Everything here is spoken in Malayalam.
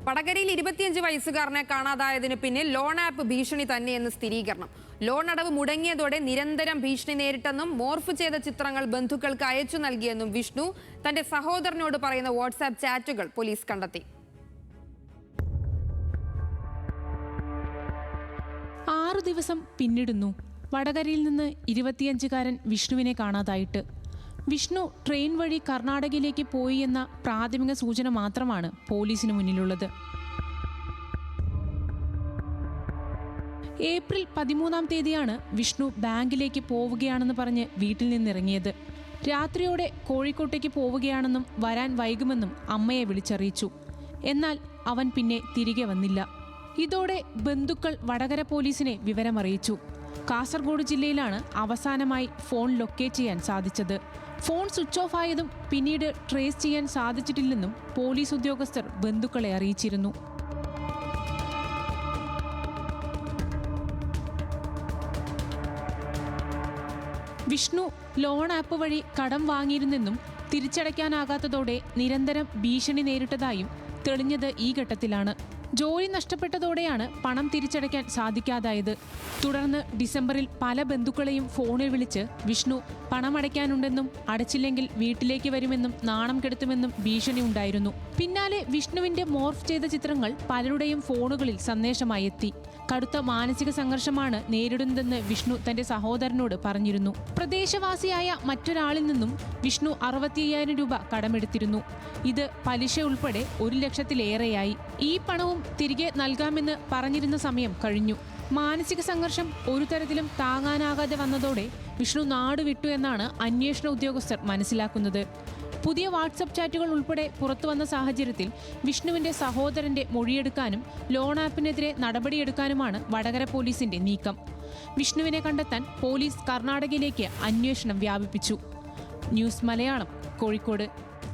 വടകരയിൽ 25 വയസ്സുകാരനെ കാണാതായതിന് പിന്നിൽ ലോൺ ആപ്പ് ഭീഷണി തന്നെയെന്ന് സ്ഥിരീകരണം. ലോൺ അടവ് മുടങ്ങിയതോടെ നിരന്തരം ഭീഷണി നേരിട്ടെന്നും മോർഫ് ചെയ്ത ചിത്രങ്ങൾ ബന്ധുക്കൾക്ക് അയച്ചു നൽകിയെന്നും വിഷ്ണു തന്റെ സഹോദരനോട് പറയുന്ന വാട്സാപ്പ് ചാറ്റുകൾ പോലീസ് കണ്ടെത്തി. 6 ദിവസം പിന്നിടുന്നു വടകരയിൽ നിന്ന് 25-കാരൻ വിഷ്ണുവിനെ കാണാതായിട്ട്. വിഷ്ണു ട്രെയിൻ വഴി കർണാടകയിലേക്ക് പോയി എന്ന പ്രാഥമിക സൂചന മാത്രമാണ് പോലീസിന് മുന്നിലുള്ളത്. ഏപ്രിൽ 13-ാം തീയതിയാണ് വിഷ്ണു ബാങ്കിലേക്ക് പോവുകയാണെന്ന് പറഞ്ഞ് വീട്ടിൽ നിന്നിറങ്ങിയത്. രാത്രിയോടെ കോഴിക്കോട്ടേക്ക് പോവുകയാണെന്നും വരാൻ വൈകുമെന്നും അമ്മയെ വിളിച്ചറിയിച്ചു. എന്നാൽ അവൻ പിന്നെ തിരികെ വന്നില്ല. ഇതോടെ ബന്ധുക്കൾ വടകര പോലീസിനെ വിവരമറിയിച്ചു. കാസർഗോഡ് ജില്ലയിലാണ് അവസാനമായി ഫോൺ ലൊക്കേറ്റ് ചെയ്യാൻ സാധിച്ചത്. ഫോൺ സ്വിച്ച് ഓഫ് ആയതും പിന്നീട് ട്രേസ് ചെയ്യാൻ സാധിച്ചിട്ടില്ലെന്നും പോലീസ് ഉദ്യോഗസ്ഥർ ബന്ധുക്കളെ അറിയിച്ചിരുന്നു. വിഷ്ണു ലോൺ ആപ്പ് വഴി കടം വാങ്ങിയിരുന്നെന്നും തിരിച്ചടയ്ക്കാനാകാത്തതോടെ നിരന്തരം ഭീഷണി നേരിട്ടതായും തെളിഞ്ഞത് ഈ ഘട്ടത്തിലാണ്. ജോലി നഷ്ടപ്പെട്ടതോടെയാണ് പണം തിരിച്ചടയ്ക്കാൻ സാധിക്കാതായത്. തുടർന്ന് ഡിസംബറിൽ പല ബന്ധുക്കളെയും ഫോണിൽ വിളിച്ച് വിഷ്ണു പണമടയ്ക്കാനുണ്ടെന്നും അടച്ചില്ലെങ്കിൽ വീട്ടിലേക്ക് വരുമെന്നും നാണം കെടുത്തുമെന്നും ഭീഷണി ഉണ്ടായിരുന്നു. പിന്നാലെ വിഷ്ണുവിന്റെ മോർഫ് ചെയ്ത ചിത്രങ്ങൾ പലരുടെയും ഫോണുകളിൽ സന്ദേശമായി എത്തി. കടുത്ത മാനസിക സംഘർഷമാണ് നേരിടുന്നതെന്ന് വിഷ്ണു തന്റെ സഹോദരനോട് പറഞ്ഞിരുന്നു. പ്രദേശവാസിയായ മറ്റൊരാളിൽ നിന്നും വിഷ്ണു 65,000 രൂപ കടമെടുത്തിരുന്നു. ഇത് പലിശ ഉൾപ്പെടെ 1 ലക്ഷത്തിലേറെയായി. ഈ പണവും തിരികെ നൽകാമെന്ന് പറഞ്ഞിരുന്ന സമയം കഴിഞ്ഞു. മാനസിക സംഘർഷം ഒരു തരത്തിലും താങ്ങാനാകാതെ വന്നതോടെ വിഷ്ണു നാടുവിട്ടു എന്നാണ് അന്വേഷണ ഉദ്യോഗസ്ഥർ മനസ്സിലാക്കുന്നത്. പുതിയ വാട്സപ്പ് ചാറ്റുകൾ ഉൾപ്പെടെ പുറത്തുവന്ന സാഹചര്യത്തിൽ വിഷ്ണുവിന്റെ സഹോദരന്റെ മൊഴിയെടുക്കാനും ലോൺ ആപ്പിനെതിരെ നടപടിയെടുക്കാനുമാണ് വടകര പോലീസിന്റെ നീക്കം. വിഷ്ണുവിനെ കണ്ടെത്താൻ പോലീസ് കർണാടകയിലേക്ക് അന്വേഷണം വ്യാപിപ്പിച്ചു. ന്യൂസ് മലയാളം, കോഴിക്കോട്.